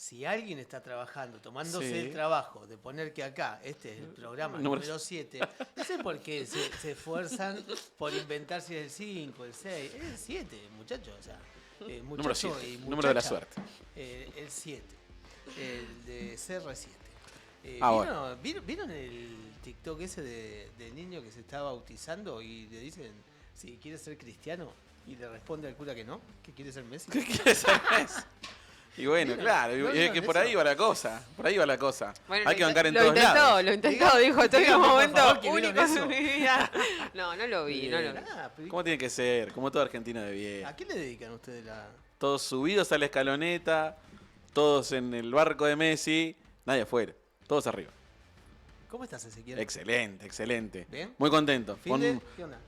si alguien está trabajando, tomándose Sí. el trabajo de poner que acá, este es el programa número 7, no sé por qué se esfuerzan por inventar si es el 5, el 6, es el 7, muchachos, o sea, Número muchacho 7, y número de la muchacha, suerte. el 7, el de CR7. Bueno. ¿Vieron el TikTok ese del niño que se está bautizando y le dicen si quiere ser cristiano y le responde al cura que no, que quiere ser Messi? ¿Qué quiere ser Messi? Y bueno, ¿Vieron? claro, ¿No es vieron que por eso? ahí va la cosa. Por ahí va la cosa. Bueno, Hay que bancar en lo todos intentó, lados. Lo intentó, dijo, estoy en un dígame, por momento favor, que vieron único eso. en mi vida. No, no lo vi, no lo vi. Ah, pero ¿Cómo tiene que ser? Como todo argentino de bien. ¿a qué le dedican ustedes la...? Todos subidos a la escaloneta, todos en el barco de Messi, nadie afuera, todos arriba. ¿Cómo estás, Ezequiel? Excelente, excelente. ¿Bien? Muy contento. ¿Fin de? ¿Qué onda?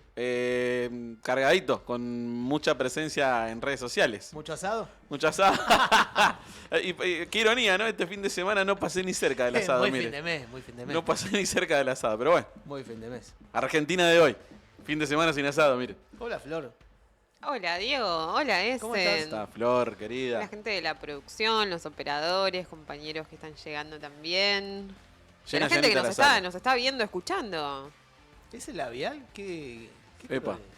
Cargadito, con mucha presencia en redes sociales. ¿Mucho asado? Mucho asado. Qué ironía, ¿no? Este fin de semana no pasé ni cerca del asado, muy mire. fin de mes, muy fin de mes. No pasé ni cerca del asado, pero bueno. Muy fin de mes. Argentina de hoy. Fin de semana sin asado, mire. Hola, Flor. Hola, Diego. Hola, Essen. ¿Cómo estás? Está Flor, querida. La gente de la producción, los operadores, compañeros que están llegando también. Llena, La gente que llenita la sala. nos está viendo, escuchando. ¿Ese labial? ¿Qué Epa. color es?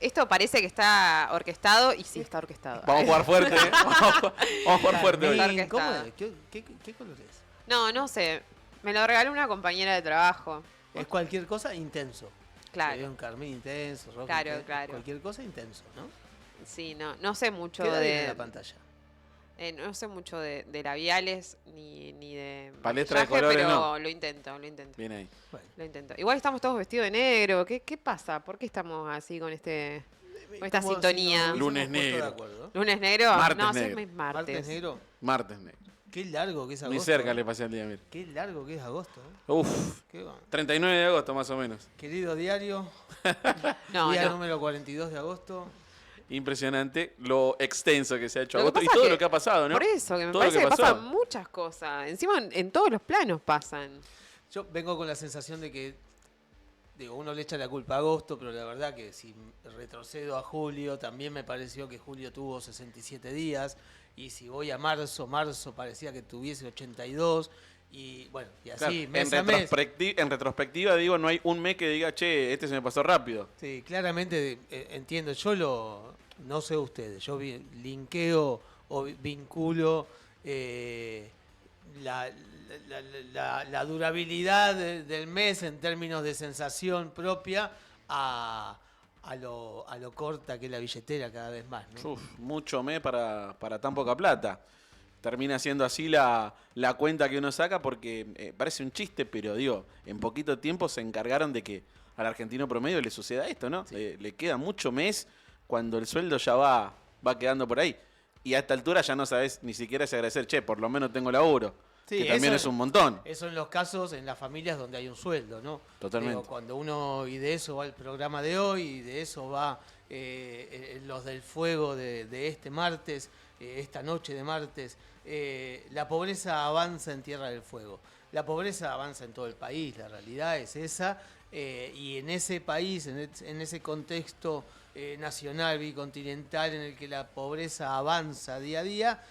Esto parece que está orquestado y sí está orquestado. Vamos a jugar fuerte, ¿eh? Vamos a jugar fuerte hoy. Carmín, ¿cómo Orquestada. es? ¿Qué color es? No sé. Me lo regaló una compañera de trabajo. Es cualquier cosa intenso. Claro. Un carmín intenso, rojo Claro, intenso, claro. Cualquier cosa intenso, ¿no? Sí, no sé mucho Queda bien en de. la pantalla. No sé mucho de labiales ni de Palestra de maquillaje, colores, pero no. lo intento. Bien ahí. Bueno, Lo intento. Igual estamos todos vestidos de negro. ¿Qué pasa? ¿Por qué estamos así con esta como sintonía? si nos Lunes hubiésemos puesto negro. de acuerdo. ¿Lunes negro? Martes no, negro. sí, es martes. Martes negro. Martes negro. Qué largo que es agosto. Ni cerca le pasé el día, mire. Qué largo que es agosto. Uf, Qué bueno. 39 de agosto más o menos. Querido diario, No, día no. número 42 de agosto. Impresionante lo extenso que se ha hecho Lo que agosto y pasa todo que- lo que ha pasado, ¿no? Por eso, que me Todo parece lo que, que pasó. pasan muchas cosas. Encima en todos los planos pasan. Yo vengo con la sensación de que, digo, uno le echa la culpa a agosto, pero la verdad que si retrocedo a julio, también me pareció que julio tuvo 67 días, y si voy a marzo parecía que tuviese 82, y bueno, y así, Claro, mes a mes. en retrospectiva, digo, no hay un mes que diga, che, este se me pasó rápido. Sí, claramente entiendo, no sé ustedes, yo linkeo o vinculo la durabilidad del mes en términos de sensación propia a lo corta que es la billetera cada vez más, ¿no? Uf, mucho mes para tan poca plata. Termina siendo así la cuenta que uno saca porque parece un chiste, pero digo, en poquito tiempo se encargaron de que al argentino promedio le suceda esto, ¿no? Sí. Le queda mucho mes cuando el sueldo ya va quedando por ahí. Y a esta altura ya no sabes ni siquiera si agradecer, che, por lo menos tengo laburo. Sí, que también eso es un montón. Eso en los casos, en las familias donde hay un sueldo, ¿no? Totalmente. Digo, cuando uno, y de eso va el programa de hoy, y de eso va los del fuego de este martes, esta noche de martes, la pobreza avanza en Tierra del Fuego. La pobreza avanza en todo el país, la realidad es esa, y en ese país, en ese contexto nacional, bicontinental, en el que la pobreza avanza día a día,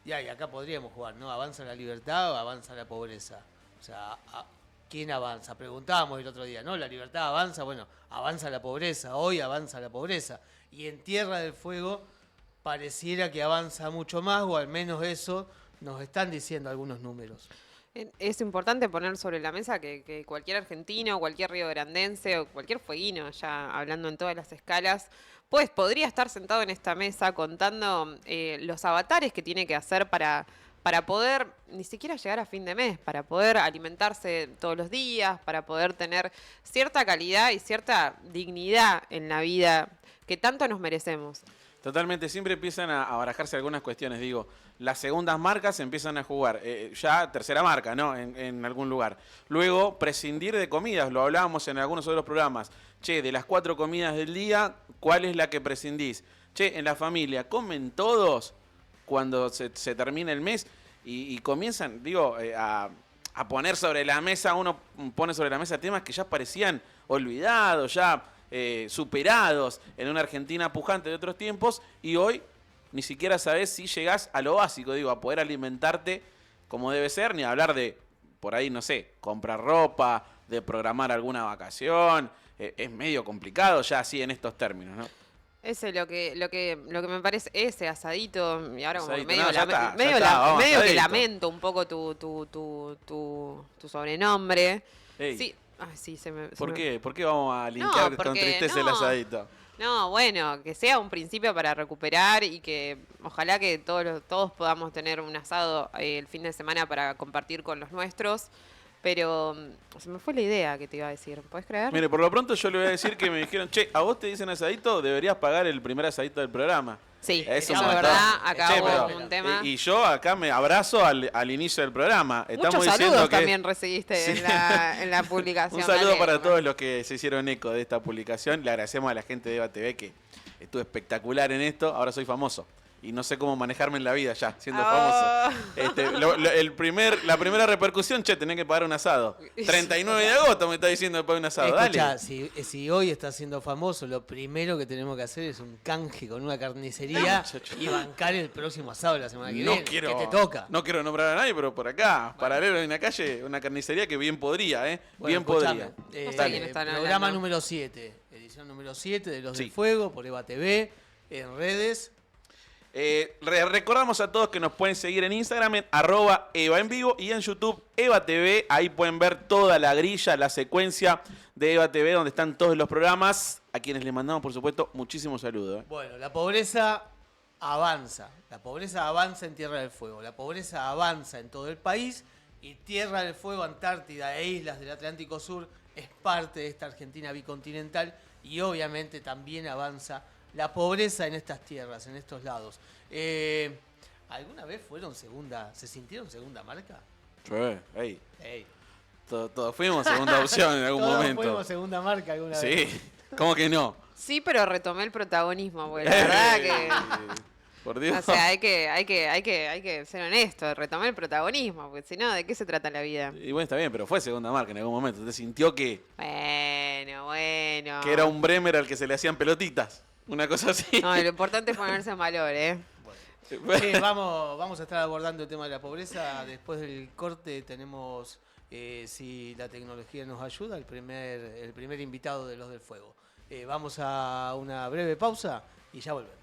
y acá podríamos jugar, ¿no? ¿Avanza la libertad o avanza la pobreza? O sea, ¿quién avanza? Preguntábamos el otro día, ¿no? La libertad avanza, bueno, avanza la pobreza, hoy avanza la pobreza. Y en Tierra del Fuego pareciera que avanza mucho más, o al menos eso nos están diciendo algunos números. Es importante poner sobre la mesa que cualquier argentino, cualquier riograndense o cualquier fueguino, ya hablando en todas las escalas, pues podría estar sentado en esta mesa contando los avatares que tiene que hacer para poder ni siquiera llegar a fin de mes, para poder alimentarse todos los días, para poder tener cierta calidad y cierta dignidad en la vida que tanto nos merecemos. Totalmente, siempre empiezan a barajarse algunas cuestiones, digo, las segundas marcas empiezan a jugar, ya tercera marca, ¿no? En algún lugar. Luego, prescindir de comidas, lo hablábamos en algunos otros programas. Che, de las 4 comidas del día, ¿cuál es la que prescindís? Che, en la familia, ¿comen todos cuando se termina el mes? Y comienzan, digo, a poner sobre la mesa, uno pone sobre la mesa temas que ya parecían olvidados, ya superados en una Argentina pujante de otros tiempos, y hoy ni siquiera sabés si llegás a lo básico, digo, a poder alimentarte como debe ser, ni hablar de, por ahí, no sé, comprar ropa, de programar alguna vacación. Es medio complicado ya así en estos términos, ¿no? Ese lo que me parece, ese asadito, y ahora como Asadito, medio, no, ya está, medio, vamos, medio que asadito. lamento un poco tu sobrenombre. Ey, Sí, ay, sí, ¿por qué? ¿Por qué vamos a linkear con porque tristeza el no. asadito? No, bueno, que sea un principio para recuperar y que ojalá que todos podamos tener un asado el fin de semana para compartir con los nuestros. Pero se me fue la idea que te iba a decir, ¿puedes creer? Mire, por lo pronto yo le voy a decir que me dijeron, che, a vos te dicen asadito, deberías pagar el primer asadito del programa. Sí, Es eso un es montón. verdad, acá Che, hubo pero, un tema. y yo acá me abrazo al inicio del programa. Estamos Muchos diciendo saludos que también recibiste Sí. en la publicación. un saludo Dale, para Román. todos los que se hicieron eco de esta publicación. Le agradecemos a la gente de EVA TV que estuvo espectacular en esto. Ahora soy famoso. Y no sé cómo manejarme en la vida ya, siendo Oh. famoso. La primera repercusión, che, tenés que pagar un asado. 39 de agosto me está diciendo que pague un asado. Escuchá, Dale. si hoy estás siendo famoso, lo primero que tenemos que hacer es un canje con una carnicería y bancar el próximo asado la semana que viene. que te toca. No quiero nombrar a nadie, pero por acá, paralelo en la calle, una carnicería que bien podría, ¿eh? Bueno, bien escuchame, podría. No sé quién están programa hablando. número 7, edición número 7 de Los Sí. del Fuego por EVA TV, en redes. Recordamos a todos que nos pueden seguir en Instagram en @Eva en vivo y en YouTube Eva TV. Ahí pueden ver toda la grilla, la secuencia de Eva TV donde están todos los programas. A quienes les mandamos, por supuesto, muchísimos saludos. Bueno, la pobreza avanza. La pobreza avanza en Tierra del Fuego. La pobreza avanza en todo el país y Tierra del Fuego, Antártida e islas del Atlántico Sur es parte de esta Argentina bicontinental y obviamente también avanza la pobreza en estas tierras, en estos lados. ¿Alguna vez se sintieron segunda marca? Ey, Ey, todos fuimos segunda opción en algún todos momento. fuimos segunda marca alguna vez. Sí, ¿cómo que no? Sí, pero retomé el protagonismo, porque la verdad que... Por Dios. O sea, hay que ser honesto, retomé el protagonismo, porque si no, ¿de qué se trata la vida? Y bueno, está bien, pero fue segunda marca en algún momento. ¿Te sintió que Bueno. era un Bremer al que se le hacían pelotitas? Una cosa así. No, lo importante es ponerse en valor, ¿eh? Vamos a estar abordando el tema de la pobreza. Después del corte tenemos, si la tecnología nos ayuda, el primer invitado de Los del Fuego. Vamos a una breve pausa y ya volvemos.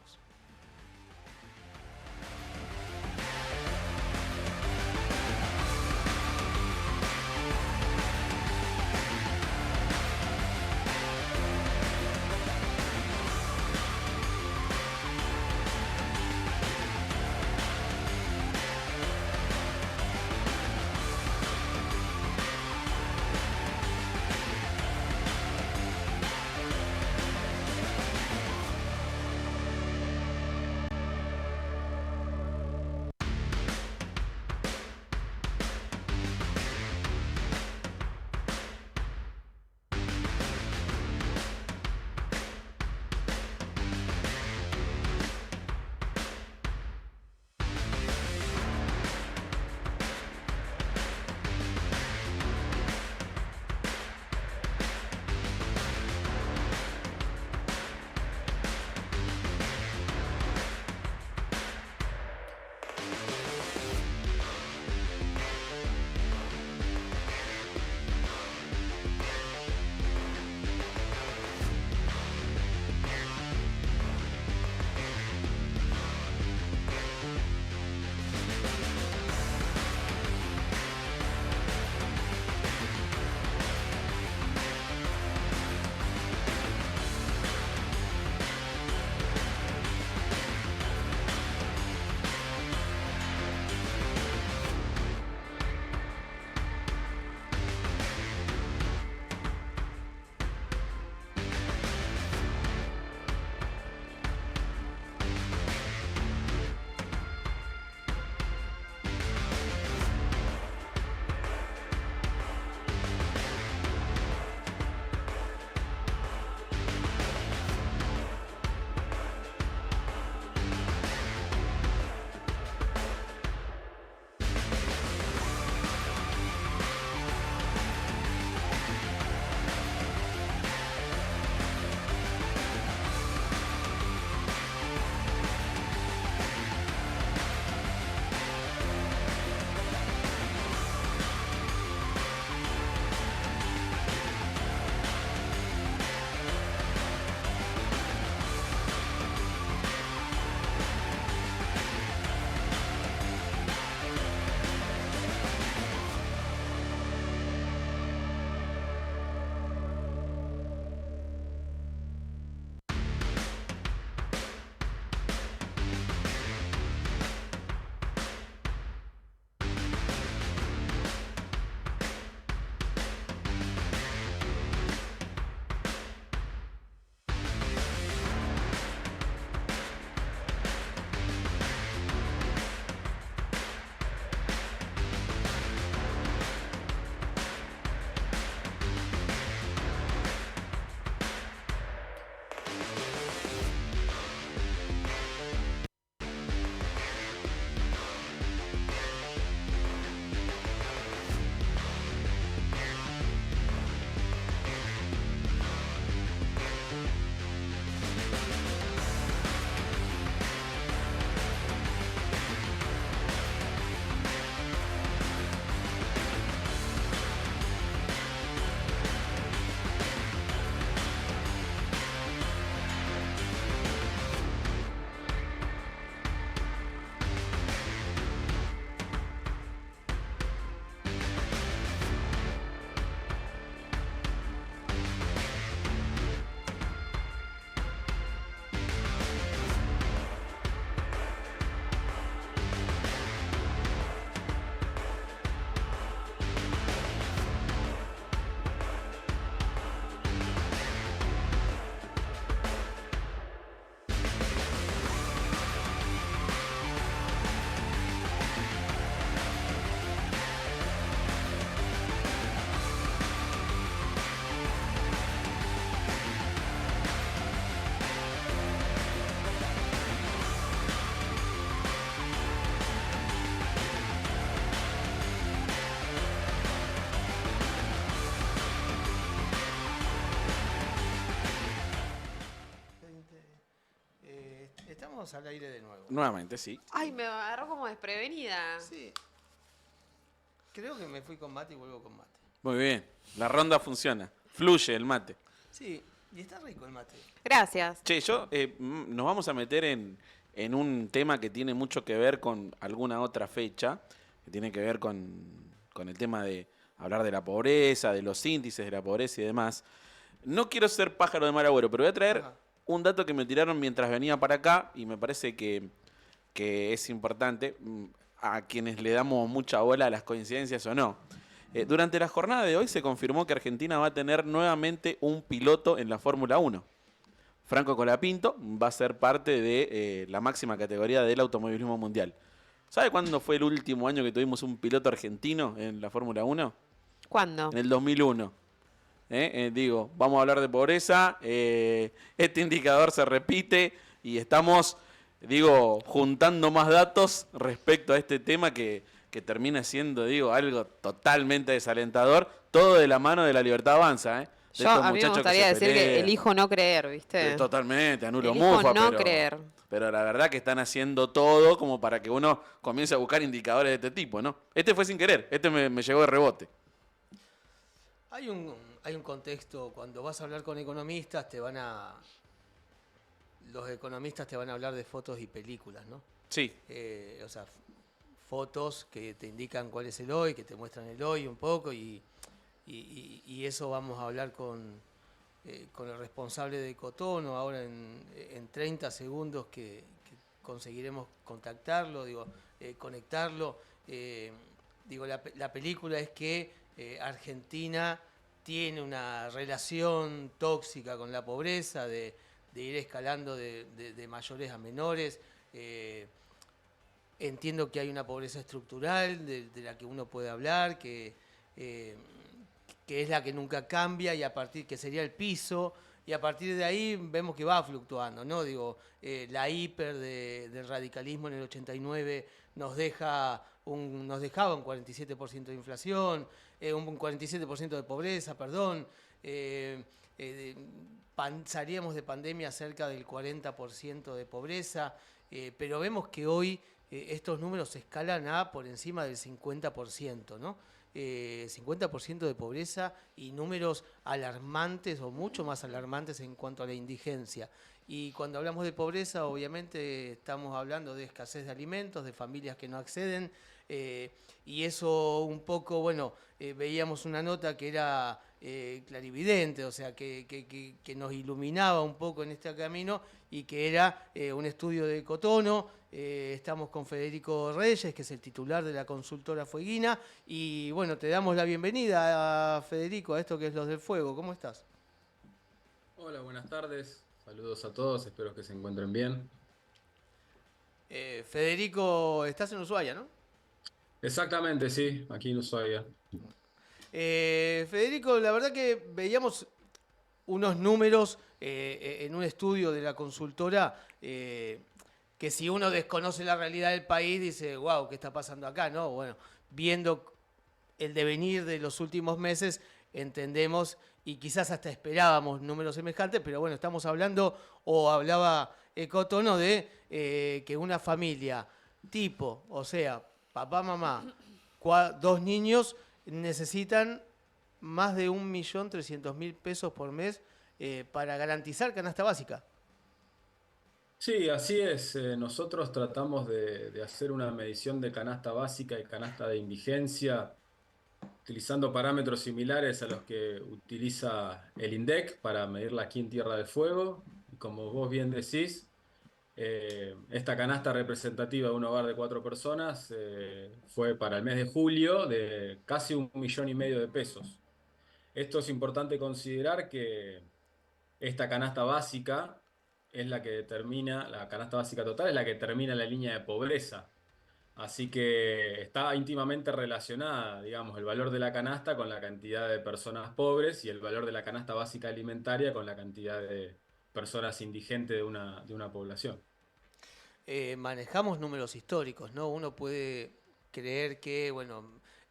Estamos al aire de nuevo. Nuevamente, sí. Ay, me agarró como desprevenida. Sí. Creo que me fui con mate y vuelvo con mate. Muy bien. La ronda funciona. Fluye el mate. Sí, y está rico el mate. Gracias. Che, nos vamos a meter en un tema que tiene mucho que ver con alguna otra fecha, que tiene que ver con el tema de hablar de la pobreza, de los índices de la pobreza y demás. No quiero ser pájaro de mal agüero, pero voy a traer un dato que me tiraron mientras venía para acá y me parece que es importante a quienes le damos mucha bola a las coincidencias o no. Durante la jornada de hoy se confirmó que Argentina va a tener nuevamente un piloto en la Fórmula 1. Franco Colapinto va a ser parte de la máxima categoría del automovilismo mundial. ¿Sabe cuándo fue el último año que tuvimos un piloto argentino en la Fórmula 1? ¿Cuándo? En el 2001. Digo, vamos a hablar de pobreza, este indicador se repite y estamos, juntando más datos respecto a este tema que termina siendo, algo totalmente desalentador, todo de la mano de la Libertad Avanza, A mí me gustaría decir que elijo no creer, ¿viste? Totalmente, anulo elijo mufa, no creer. Pero la verdad que están haciendo todo como para que uno comience a buscar indicadores de este tipo, ¿no? Este fue sin querer, este me llegó de rebote. Hay un contexto, cuando vas a hablar con economistas, los economistas te van a hablar de fotos y películas, ¿no? Sí. O sea, fotos que te indican cuál es el hoy, que te muestran el hoy un poco, y eso vamos a hablar con el responsable de Cotono ahora en 30 segundos que conseguiremos contactarlo, conectarlo. La película es que Argentina tiene una relación tóxica con la pobreza, de ir escalando de mayores a menores. Entiendo que hay una pobreza estructural de la que uno puede hablar, que es la que nunca cambia que sería el piso, y a partir de ahí vemos que va fluctuando, ¿no? La hiper del radicalismo en el 89 nos dejaba un 47% de inflación, un 47% de pobreza, perdón. Salíamos de pandemia cerca del 40% de pobreza, pero vemos que hoy estos números se escalan a por encima del 50%, ¿no? 50% de pobreza y números alarmantes o mucho más alarmantes en cuanto a la indigencia. Y cuando hablamos de pobreza, obviamente estamos hablando de escasez de alimentos, de familias que no acceden, y eso un poco, veíamos una nota que era clarividente, o sea, que nos iluminaba un poco en este camino, y que era un estudio de Cotono. Estamos con Federico Reyes, que es el titular de la consultora Fueguina, y te damos la bienvenida, Federico, a esto que es Los del Fuego. ¿Cómo estás? Hola, buenas tardes. Saludos a todos, espero que se encuentren bien. Federico, estás en Ushuaia, ¿no? Exactamente, sí, aquí en Ushuaia. Federico, la verdad que veíamos unos números en un estudio de la consultora que si uno desconoce la realidad del país dice, wow, ¿qué está pasando acá? ¿No? Bueno, viendo el devenir de los últimos meses entendemos y quizás hasta esperábamos números semejantes, pero estamos hablando, o hablaba Cotono, de que una familia tipo, o sea, papá, mamá, 2 niños, necesitan más de 1.300.000 pesos por mes para garantizar canasta básica. Sí, así es. Nosotros tratamos de hacer una medición de canasta básica y canasta de indigencia utilizando parámetros similares a los que utiliza el INDEC para medirla aquí en Tierra del Fuego. Y como vos bien decís, esta canasta representativa de un hogar de 4 personas fue para el mes de julio de casi 1,5 millones de pesos. Esto es importante considerar que esta canasta básica es la que determina, la canasta básica total es la que determina la línea de pobreza. Así que está íntimamente relacionada, digamos, el valor de la canasta con la cantidad de personas pobres y el valor de la canasta básica alimentaria con la cantidad de personas indigentes de una población. Manejamos números históricos, ¿no? Uno puede creer que,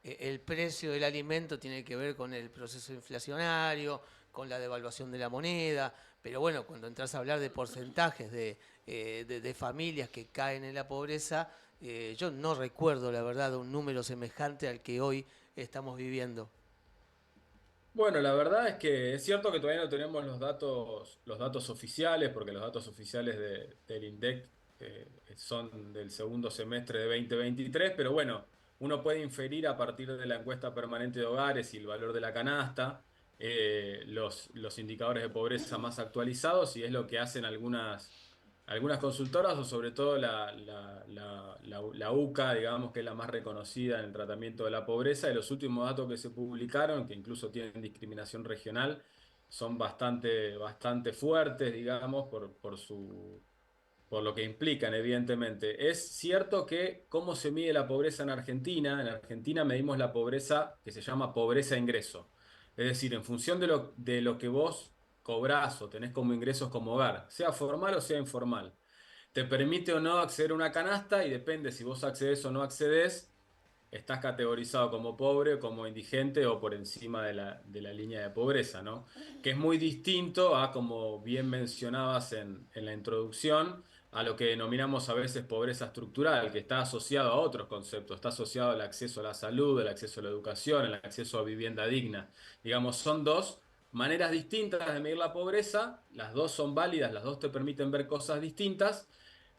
el precio del alimento tiene que ver con el proceso inflacionario, con la devaluación de la moneda, pero bueno, cuando entras a hablar de porcentajes de familias que caen en la pobreza, yo no recuerdo la verdad un número semejante al que hoy estamos viviendo. Bueno, la verdad es que es cierto que todavía no tenemos los datos oficiales, porque los datos oficiales del INDEC son del segundo semestre de 2023, pero bueno, uno puede inferir a partir de la encuesta permanente de hogares y el valor de la canasta, los indicadores de pobreza más actualizados, y es lo que hacen algunas consultoras, o sobre todo la UCA, digamos, que es la más reconocida en el tratamiento de la pobreza. Y los últimos datos que se publicaron, que incluso tienen discriminación regional, son bastante fuertes, digamos, por lo que implican, evidentemente. Es cierto que cómo se mide la pobreza en Argentina medimos la pobreza que se llama pobreza ingreso. Es decir, en función de lo que vos cobrás o tenés como ingresos como hogar, sea formal o sea informal, te permite o no acceder a una canasta, y depende si vos accedes o no accedes, estás categorizado como pobre, como indigente o por encima de la línea de pobreza, ¿no? Que es muy distinto a, como bien mencionabas en la introducción, a lo que denominamos a veces pobreza estructural, que está asociado a otros conceptos, está asociado al acceso a la salud, al acceso a la educación, al acceso a vivienda digna. Digamos, son dos maneras distintas de medir la pobreza, las dos son válidas, las dos te permiten ver cosas distintas,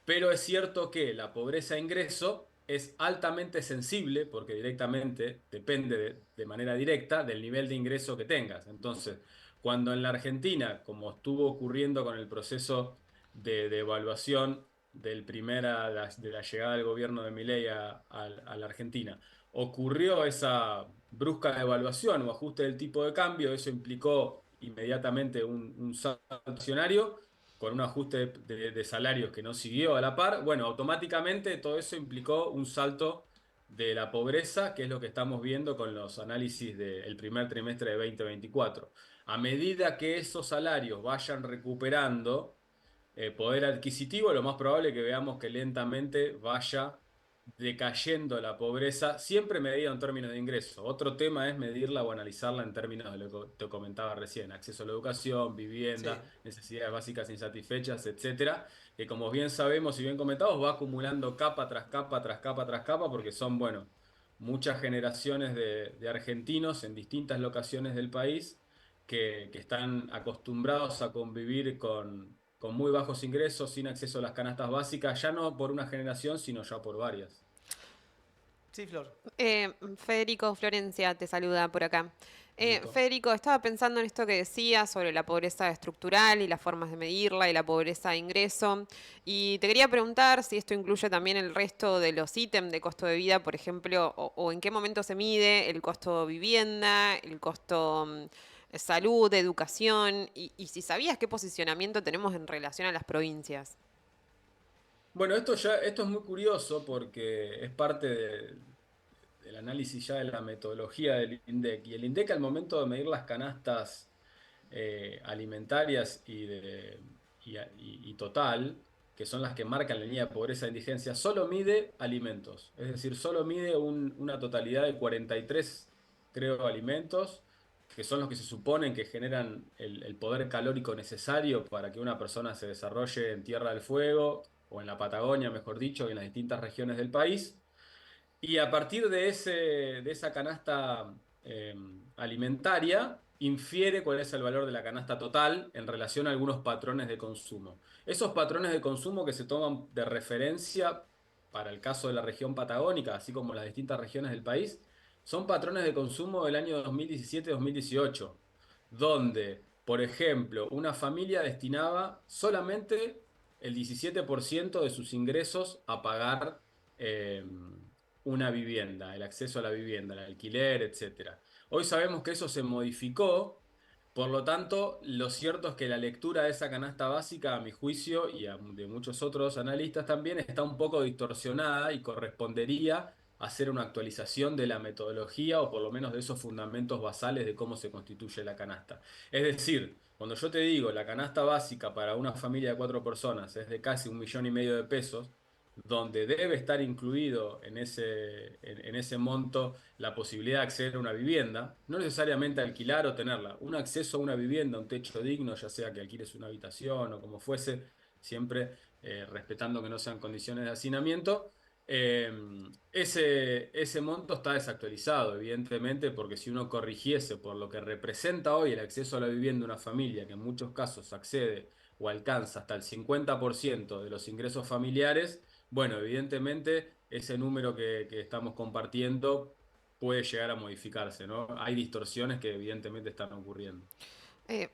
pero es cierto que la pobreza ingreso es altamente sensible porque directamente depende de manera directa del nivel de ingreso que tengas. Entonces, cuando en la Argentina, como estuvo ocurriendo con el proceso de evaluación de la llegada del gobierno de Milei a la Argentina, ocurrió esa brusca devaluación o ajuste del tipo de cambio, eso implicó inmediatamente un salto accionario con un ajuste de salarios que no siguió a la par. Bueno, automáticamente todo eso implicó un salto de la pobreza, que es lo que estamos viendo con los análisis del primer trimestre de 2024. A medida que esos salarios vayan recuperando poder adquisitivo, lo más probable es que veamos que lentamente vaya decayendo la pobreza, siempre medida en términos de ingreso. Otro tema es medirla o analizarla en términos de lo que te comentaba recién: acceso a la educación, Sí. vivienda, necesidades básicas insatisfechas, etcétera, que como bien sabemos y bien comentamos, va acumulando capa tras capa, tras capa, tras capa, porque son, bueno, muchas generaciones de argentinos en distintas locaciones del país que están acostumbrados a convivir con muy bajos ingresos, sin acceso a las canastas básicas, ya no por una generación, sino ya por varias. Sí, Flor. Federico, Florencia te saluda por acá. Nico. Federico, estaba pensando en esto que decías sobre la pobreza estructural y las formas de medirla y la pobreza de ingreso. Y te quería preguntar si esto incluye también el resto de los ítems de costo de vida, por ejemplo, o en qué momento se mide el costo vivienda, el costo salud, educación, y si sabías qué posicionamiento tenemos en relación a las provincias. Bueno, esto es muy curioso porque es parte del análisis ya de la metodología del INDEC. Y el INDEC, al momento de medir las canastas alimentarias y total, que son las que marcan la línea de pobreza e indigencia, solo mide alimentos. Es decir, solo mide una totalidad de 43, creo, alimentos, que son los que se suponen que generan el poder calórico necesario para que una persona se desarrolle en Tierra del Fuego, o en la Patagonia, mejor dicho, y en las distintas regiones del país. Y a partir de esa canasta eh, alimentaria, infiere cuál es el valor de la canasta total en relación a algunos patrones de consumo. Esos patrones de consumo que se toman de referencia para el caso de la región patagónica, así como las distintas regiones del país, son patrones de consumo del año 2017-2018, donde, por ejemplo, una familia destinaba solamente el 17% de sus ingresos a pagar una vivienda, el acceso a la vivienda, el alquiler, etcétera. Hoy sabemos que eso se modificó, por lo tanto, lo cierto es que la lectura de esa canasta básica, a mi juicio, y de muchos otros analistas también, está un poco distorsionada y correspondería a hacer una actualización de la metodología, o por lo menos de esos fundamentos basales de cómo se constituye la canasta. Es decir, cuando yo te digo la canasta básica para una familia de 4 personas es de casi 1,5 millones de pesos, donde debe estar incluido en ese monto la posibilidad de acceder a una vivienda, no necesariamente alquilar o tenerla, un acceso a una vivienda, un techo digno, ya sea que alquiles una habitación o como fuese, siempre respetando que no sean condiciones de hacinamiento. eh, ese monto está desactualizado, evidentemente, porque si uno corrigiese por lo que representa hoy el acceso a la vivienda de una familia, que en muchos casos accede o alcanza hasta el 50% de los ingresos familiares, bueno, evidentemente ese número que estamos compartiendo puede llegar a modificarse, ¿no? Hay distorsiones que evidentemente están ocurriendo.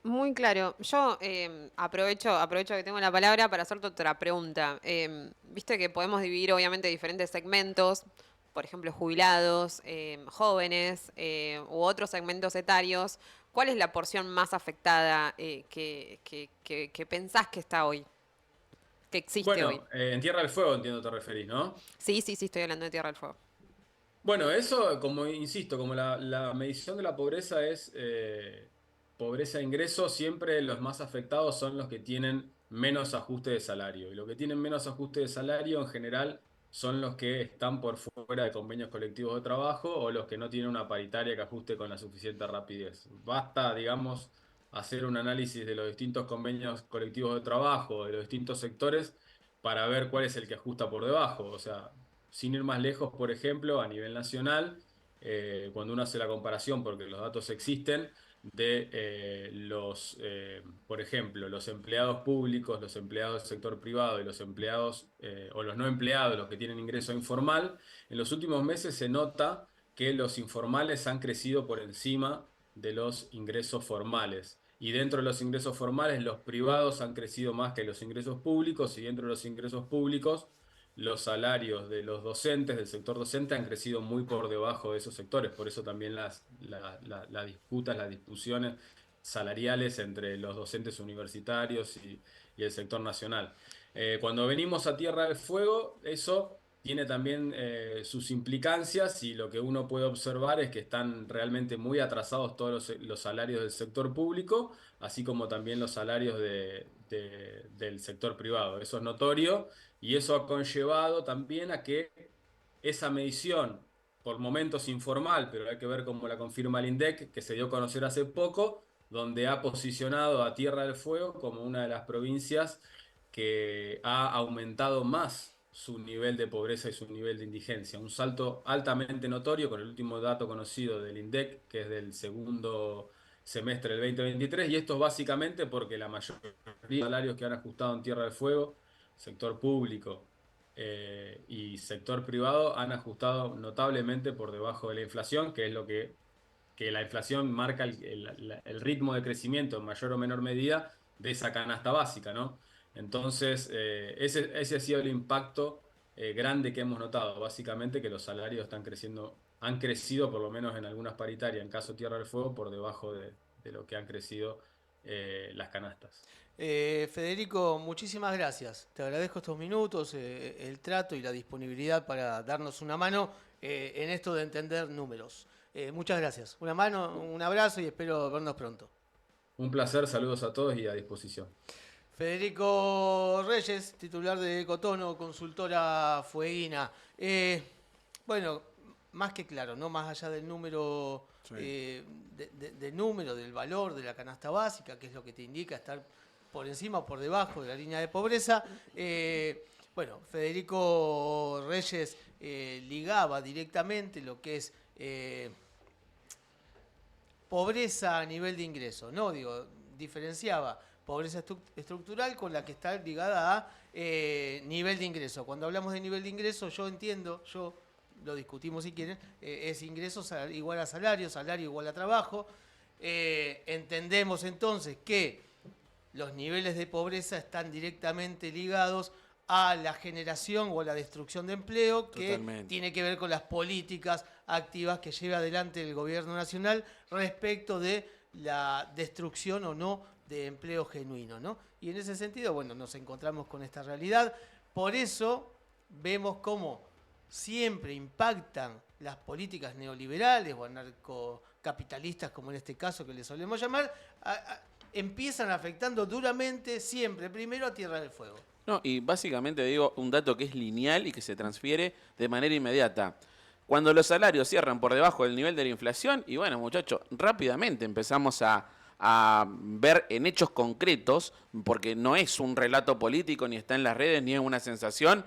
Muy claro. Yo aprovecho que tengo la palabra para hacerte otra pregunta. Viste que podemos dividir obviamente diferentes segmentos, por ejemplo, jubilados, jóvenes u otros segmentos etarios. ¿Cuál es la porción más afectada que pensás que está hoy, que existe hoy? Bueno, en Tierra del Fuego entiendo te referís, ¿no? Sí, sí, sí, estoy hablando de Tierra del Fuego. Bueno, eso, como insisto, como la medición de la pobreza es pobreza de ingresos, siempre los más afectados son los que tienen menos ajuste de salario. Y los que tienen menos ajuste de salario en general son los que están por fuera de convenios colectivos de trabajo o los que no tienen una paritaria que ajuste con la suficiente rapidez. Basta, digamos, hacer un análisis de los distintos convenios colectivos de trabajo, de los distintos sectores, para ver cuál es el que ajusta por debajo. O sea, sin ir más lejos, por ejemplo, a nivel nacional, cuando uno hace la comparación, porque los datos existen, de por ejemplo, los empleados públicos, los empleados del sector privado y los empleados o los no empleados, los que tienen ingreso informal, en los últimos meses se nota que los informales han crecido por encima de los ingresos formales. Y dentro de los ingresos formales, los privados han crecido más que los ingresos públicos, y dentro de los ingresos públicos, los salarios de los docentes, del sector docente, han crecido muy por debajo de esos sectores. Por eso también las disputas, las discusiones salariales entre los docentes universitarios y el sector nacional. Cuando venimos a Tierra del Fuego, eso tiene también sus implicancias, y lo que uno puede observar es que están realmente muy atrasados todos los salarios del sector público, así como también los salarios del sector privado. Eso es notorio, y eso ha conllevado también a que esa medición, por momentos informal, pero hay que ver cómo la confirma el INDEC, que se dio a conocer hace poco, donde ha posicionado a Tierra del Fuego como una de las provincias que ha aumentado más su nivel de pobreza y su nivel de indigencia. Un salto altamente notorio con el último dato conocido del INDEC, que es del segundo semestre del 2023, y esto es básicamente porque la mayoría de los salarios que han ajustado en Tierra del Fuego, sector público y sector privado, han ajustado notablemente por debajo de la inflación, que es lo que la inflación marca el ritmo de crecimiento en mayor o menor medida de esa canasta básica, ¿no? Entonces, ese ha sido el impacto grande que hemos notado, básicamente que los salarios están creciendo, han crecido por lo menos en algunas paritarias, en caso Tierra del Fuego, por debajo de lo que han crecido las canastas. Federico, muchísimas gracias. Te agradezco estos minutos, el trato y la disponibilidad para darnos una mano en esto de entender números. Muchas gracias. Una mano, un abrazo y espero vernos pronto. Un placer, saludos a todos y a disposición. Federico Reyes, titular de Ecotono, consultora fueguina. Bueno, más que claro, ¿no? Más allá del número, Sí. del número, del valor de la canasta básica, que es lo que te indica estar por encima o por debajo de la línea de pobreza. Bueno, Federico Reyes ligaba directamente lo que es pobreza a nivel de ingreso, ¿no? Digo, diferenciaba pobreza estructural con la que está ligada a nivel de ingreso. Cuando hablamos de nivel de ingreso, yo entiendo, lo discutimos si quieren, es ingreso igual a salario, salario igual a trabajo. Entendemos entonces que los niveles de pobreza están directamente ligados a la generación o a la destrucción de empleo, que Totalmente. tiene que ver con las políticas activas que lleva adelante el gobierno nacional respecto de la destrucción o no de empleo genuino, ¿no? Y en ese sentido, bueno, nos encontramos con esta realidad. Por eso vemos cómo siempre impactan las políticas neoliberales o anarcocapitalistas, como en este caso que le solemos llamar, empiezan afectando duramente siempre, primero a Tierra del Fuego. No, y básicamente digo un dato que es lineal y que se transfiere de manera inmediata. Cuando los salarios cierran por debajo del nivel de la inflación, y bueno, muchachos, rápidamente empezamos a ver en hechos concretos, porque no es un relato político, ni está en las redes, ni es una sensación.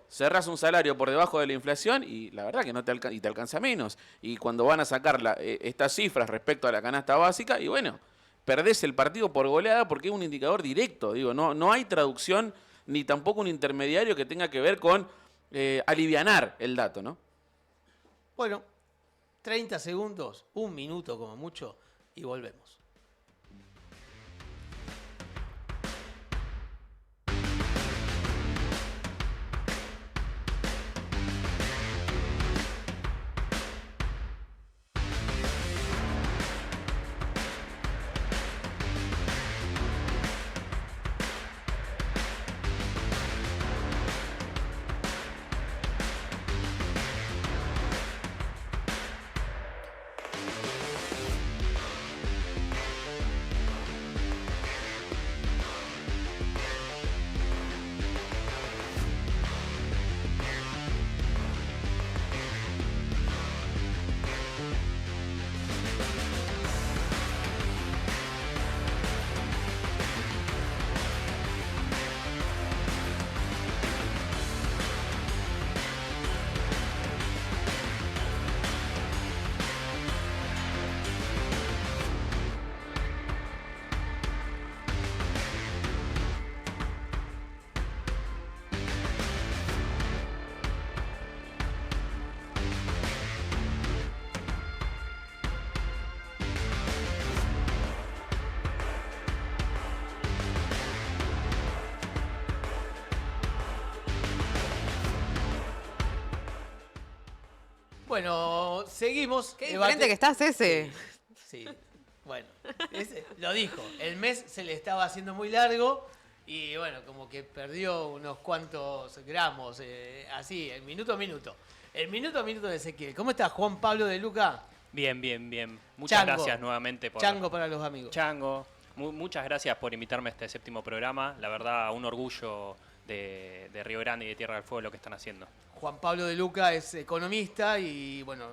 Cerrás un salario por debajo de la inflación y la verdad que no te alcanza menos. Y cuando van a sacar estas cifras respecto a la canasta básica, y bueno, perdés el partido por goleada porque es un indicador directo. No hay traducción ni tampoco un intermediario que tenga que ver con alivianar el dato, ¿no? Bueno, 30 segundos, un minuto como mucho, y volvemos. Bueno, seguimos. Qué diferente que estás ese. Sí, bueno, lo dijo. El mes se le estaba haciendo muy largo y bueno, como que perdió unos cuantos gramos, así, el minuto a minuto. El minuto a minuto de Ezequiel. ¿Cómo está Juan Pablo de Luca? Bien, bien, bien. Muchas Chango. gracias nuevamente por... Chango para los amigos. Chango. Muchas gracias por invitarme a este 7º programa. La verdad, un orgullo de Río Grande y de Tierra del Fuego lo que están haciendo. Juan Pablo de Luca es economista y bueno,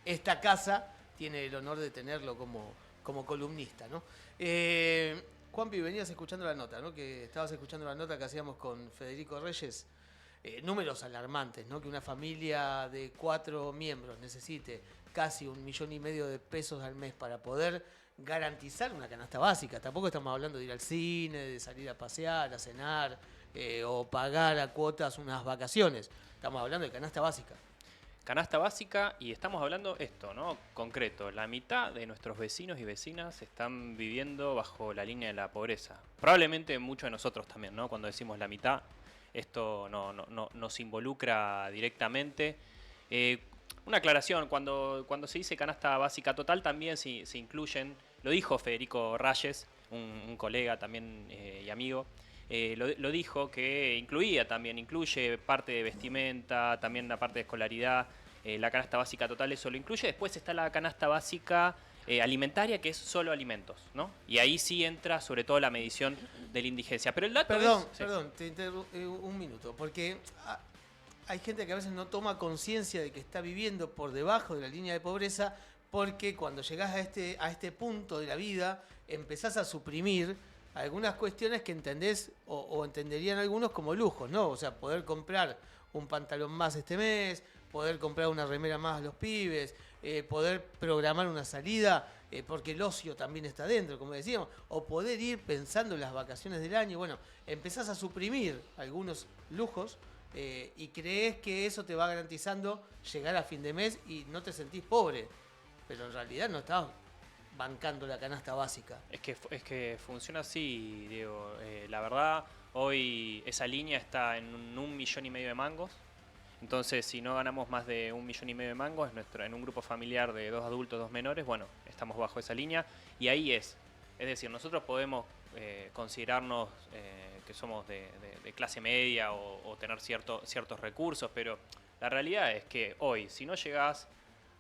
esta casa tiene el honor de tenerlo como columnista, ¿no? Juanpi, venías escuchando la nota, ¿no? Que estabas escuchando la nota que hacíamos con Federico Reyes. Números alarmantes, ¿no? Que una familia de 4 miembros necesite casi 1,5 millones de pesos al mes para poder garantizar una canasta básica. Tampoco estamos hablando de ir al cine, de salir a pasear, a cenar o pagar a cuotas unas vacaciones. Estamos hablando de canasta básica. Canasta básica, y estamos hablando esto, ¿no? Concreto, la mitad de nuestros vecinos y vecinas están viviendo bajo la línea de la pobreza. Probablemente muchos de nosotros también, ¿no? Cuando decimos la mitad, esto no nos involucra directamente. Una aclaración, cuando se dice canasta básica total también se incluyen, lo dijo Federico Reyes, un colega también y amigo, lo dijo que incluye parte de vestimenta, también la parte de escolaridad, la canasta básica total eso lo incluye. Después está la canasta básica alimentaria, que es solo alimentos, ¿no? Y ahí sí entra sobre todo la medición de la indigencia. Pero el dato Perdón, te interrumpo un minuto, porque hay gente que a veces no toma conciencia de que está viviendo por debajo de la línea de pobreza, porque cuando llegás a este punto de la vida empezás a suprimir algunas cuestiones que entendés o entenderían algunos como lujos, ¿no? O sea, poder comprar un pantalón más este mes, poder comprar una remera más a los pibes, poder programar una salida, porque el ocio también está dentro, como decíamos, o poder ir pensando en las vacaciones del año. Bueno, empezás a suprimir algunos lujos y crees que eso te va garantizando llegar a fin de mes y no te sentís pobre, pero en realidad no estás bancando la canasta básica. Es que funciona así, Diego. La verdad, hoy esa línea está en 1,5 millones de mangos. Entonces, si no ganamos más de 1,5 millones de mangos en un grupo familiar de 2 adultos, 2 menores, bueno, estamos bajo esa línea. Y ahí es decir, nosotros podemos considerarnos que somos de clase media o tener ciertos recursos, pero la realidad es que hoy, si no llegás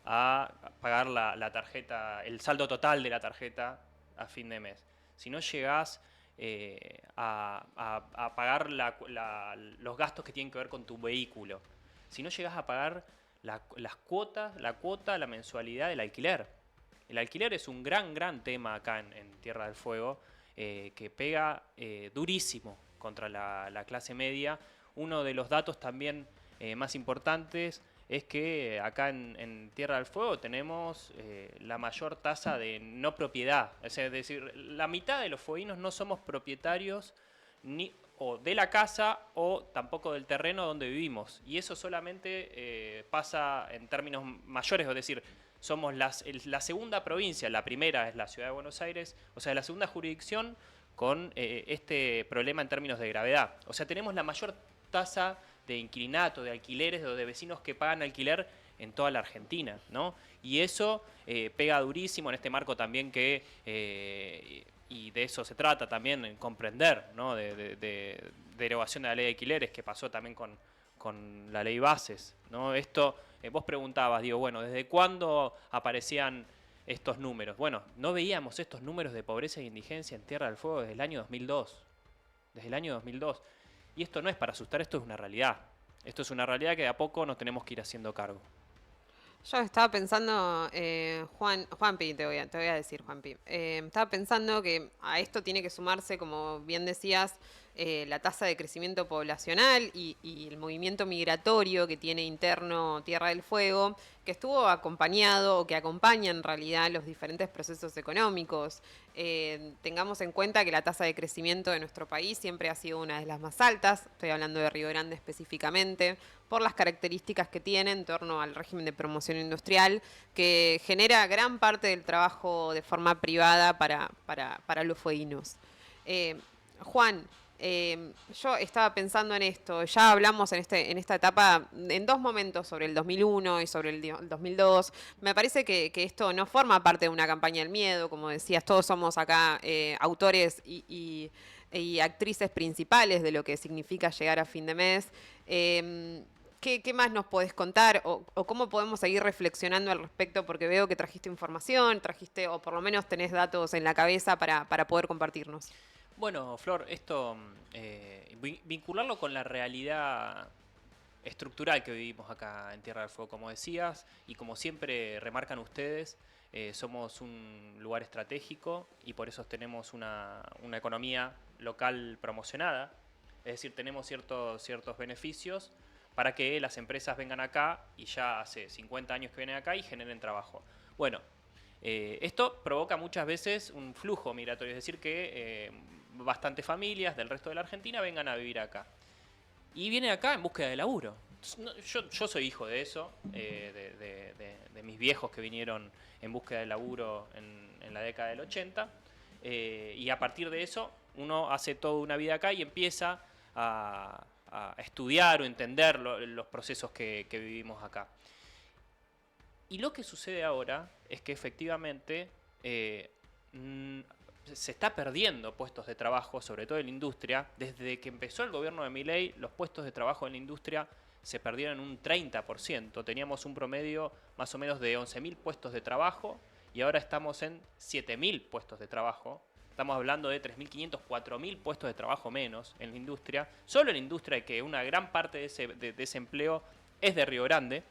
a pagar la tarjeta, el saldo total de la tarjeta a fin de mes, si no llegás a pagar los gastos que tienen que ver con tu vehículo. Si no llegas a pagar las cuotas, la cuota, la mensualidad del alquiler. El alquiler es un gran tema acá en Tierra del Fuego, que pega durísimo contra la clase media. Uno de los datos también más importantes es que acá en Tierra del Fuego tenemos la mayor tasa de no propiedad. Es decir, la mitad de los fueguinos no somos propietarios ni o de la casa o tampoco del terreno donde vivimos. Y eso solamente pasa en términos mayores, es decir, somos la segunda provincia, la primera es la Ciudad de Buenos Aires, o sea, la segunda jurisdicción con este problema en términos de gravedad. O sea, tenemos la mayor tasa de inquilinato, de alquileres o de vecinos que pagan alquiler en toda la Argentina, ¿no? Y eso pega durísimo en este marco también que, y de eso se trata también, en comprender, ¿no? de derogación de la ley de alquileres que pasó también con la ley Bases, ¿no? Esto, vos preguntabas, digo, bueno, ¿desde cuándo aparecían estos números? Bueno, no veíamos estos números de pobreza e indigencia en Tierra del Fuego desde el año 2002. Desde el año 2002. Y esto no es para asustar, esto es una realidad. Esto es una realidad que de a poco nos tenemos que ir haciendo cargo. Yo estaba pensando, Juanpi, te voy a decir, Juanpi. Estaba pensando que a esto tiene que sumarse, como bien decías, la tasa de crecimiento poblacional y el movimiento migratorio que tiene interno Tierra del Fuego, que estuvo acompañado o que acompaña en realidad los diferentes procesos económicos. Tengamos en cuenta que la tasa de crecimiento de nuestro país siempre ha sido una de las más altas, estoy hablando de Río Grande específicamente, por las características que tiene en torno al régimen de promoción industrial, que genera gran parte del trabajo de forma privada para los fueguinos. Juan, yo estaba pensando en esto, ya hablamos en esta etapa, en dos momentos, sobre el 2001 y sobre el 2002. Me parece que esto no forma parte de una campaña del miedo, como decías, todos somos acá autores y actrices principales de lo que significa llegar a fin de mes. ¿Qué más nos podés contar o cómo podemos seguir reflexionando al respecto? Porque veo que trajiste información, o por lo menos tenés datos en la cabeza para poder compartirnos. Bueno, Flor, esto, vincularlo con la realidad estructural que vivimos acá en Tierra del Fuego, como decías, y como siempre remarcan ustedes, somos un lugar estratégico y por eso tenemos una economía local promocionada, es decir, tenemos ciertos beneficios para que las empresas vengan acá y ya hace 50 años que vienen acá y generen trabajo. Bueno, esto provoca muchas veces un flujo migratorio, es decir, que bastantes familias del resto de la Argentina vengan a vivir acá. Y vienen acá en búsqueda de laburo. Yo soy hijo de eso, de mis viejos que vinieron en búsqueda de laburo en la década del 80. Y a partir de eso uno hace toda una vida acá y empieza a estudiar o entender los procesos que vivimos acá. Y lo que sucede ahora es que efectivamente se está perdiendo puestos de trabajo, sobre todo en la industria. Desde que empezó el gobierno de Milei, los puestos de trabajo en la industria se perdieron un 30%. Teníamos un promedio más o menos de 11.000 puestos de trabajo y ahora estamos en 7.000 puestos de trabajo. Estamos hablando de 3.500, 4.000 puestos de trabajo menos en la industria. Solo en la industria, que una gran parte de ese empleo es de Río Grande.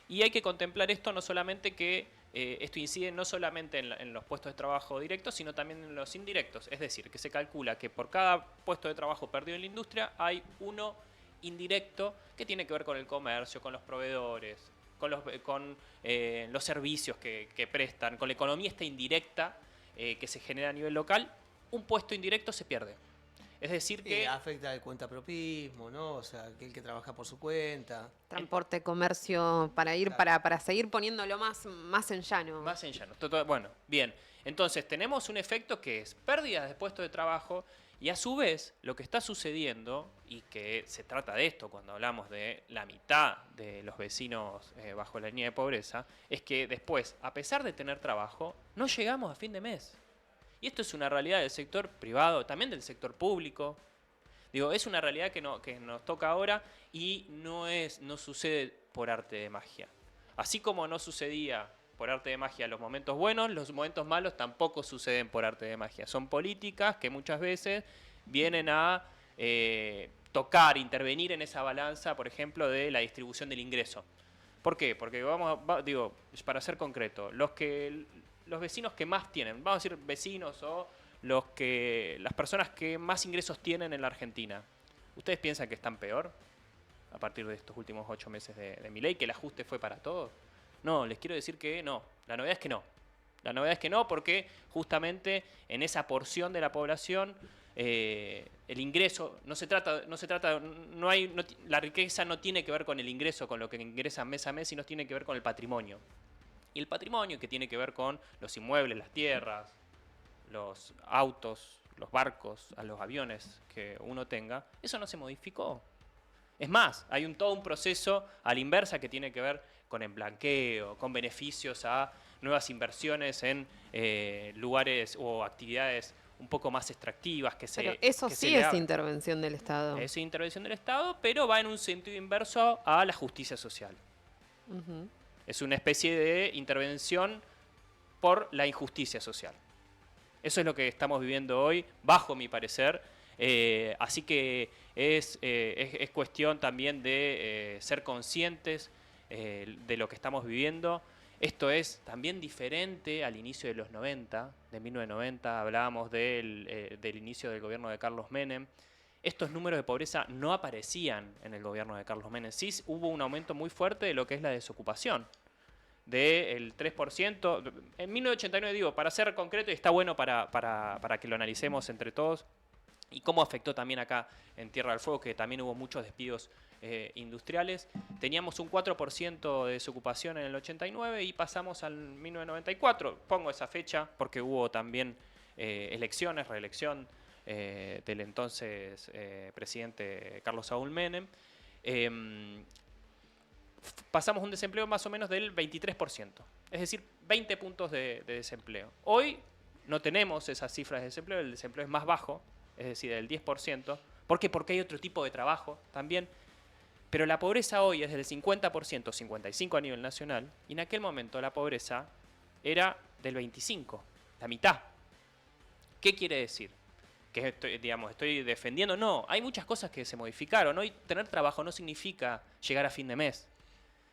Y hay que contemplar esto no solamente que esto incide no solamente en los puestos de trabajo directos, sino también en los indirectos. Es decir, que se calcula que por cada puesto de trabajo perdido en la industria hay uno indirecto que tiene que ver con el comercio, con los proveedores, con los servicios que prestan, con la economía esta indirecta que se genera a nivel local. Un puesto indirecto se pierde. Es decir que... afecta el cuentapropismo, ¿no? O sea, aquel que trabaja por su cuenta. Transporte, comercio, para seguir poniéndolo más en llano. Más en llano. Bueno, bien. Entonces, tenemos un efecto que es pérdida de puestos de trabajo y a su vez, lo que está sucediendo, y que se trata de esto cuando hablamos de la mitad de los vecinos bajo la línea de pobreza, es que después, a pesar de tener trabajo, no llegamos a fin de mes. Y esto es una realidad del sector privado, también del sector público. Digo, es una realidad que nos toca ahora y no sucede por arte de magia. Así como no sucedía por arte de magia los momentos buenos, los momentos malos tampoco suceden por arte de magia. Son políticas que muchas veces vienen a tocar, intervenir en esa balanza, por ejemplo, de la distribución del ingreso. ¿Por qué? Porque digo, para ser concreto, los vecinos que más tienen, vamos a decir vecinos o las personas que más ingresos tienen en la Argentina, ¿ustedes piensan que están peor a partir de estos últimos 8 meses de Milei, que el ajuste fue para todos? No, les quiero decir que no. La novedad es que no. La novedad es que no, porque justamente en esa porción de la población el ingreso la riqueza no tiene que ver con el ingreso, con lo que ingresan mes a mes, sino tiene que ver con el patrimonio. Y el patrimonio, que tiene que ver con los inmuebles, las tierras, los autos, los barcos, los aviones que uno tenga, eso no se modificó. Es más, hay todo un proceso a la inversa que tiene que ver con el blanqueo, con beneficios a nuevas inversiones en lugares o actividades un poco más extractivas. Pero eso sí es intervención del Estado. Es intervención del Estado, pero va en un sentido inverso a la justicia social. Uh-huh. Es una especie de intervención por la injusticia social. Eso es lo que estamos viviendo hoy, bajo mi parecer. Así que es cuestión también de ser conscientes de lo que estamos viviendo. Esto es también diferente al inicio de los 90, de 1990, hablábamos del inicio del gobierno de Carlos Menem. Estos números de pobreza no aparecían en el gobierno de Carlos Menem. Sí hubo un aumento muy fuerte de lo que es la desocupación, del 3%. En 1989, digo, para ser concreto, y está bueno para que lo analicemos entre todos, y cómo afectó también acá en Tierra del Fuego, que también hubo muchos despidos industriales. Teníamos un 4% de desocupación en el 89 y pasamos al 1994. Pongo esa fecha porque hubo también elecciones, reelección del entonces presidente Carlos Saúl Menem. Pasamos un desempleo más o menos del 23%, es decir, 20 puntos de desempleo. Hoy no tenemos esas cifras de desempleo, el desempleo es más bajo, es decir, del 10%. ¿Por qué? Porque hay otro tipo de trabajo también. Pero la pobreza hoy es del 50%, 55% a nivel nacional, y en aquel momento la pobreza era del 25%, la mitad. ¿Qué quiere decir? Que estoy defendiendo. No, hay muchas cosas que se modificaron. Hoy tener trabajo no significa llegar a fin de mes.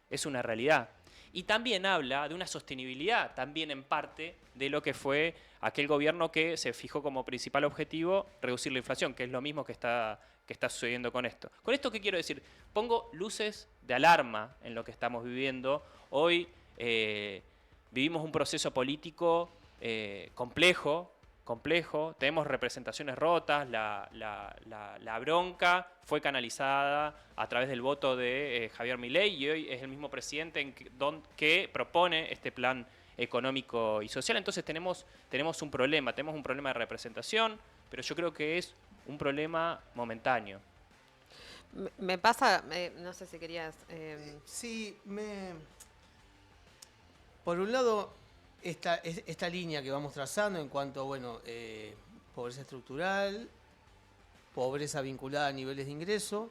Es una realidad. Y también habla de una sostenibilidad, también en parte, de lo que fue aquel gobierno que se fijó como principal objetivo reducir la inflación, que es lo mismo que está sucediendo con esto. ¿Con esto qué quiero decir? Pongo luces de alarma en lo que estamos viviendo. Hoy vivimos un proceso político complejo, tenemos representaciones rotas, la bronca fue canalizada a través del voto de Javier Milei, y hoy es el mismo presidente que propone este plan económico y social. Entonces tenemos un problema de representación, pero yo creo que es un problema momentáneo. Me pasa, no sé si querías... Sí, por un lado, esta línea que vamos trazando en cuanto a, pobreza estructural, pobreza vinculada a niveles de ingreso.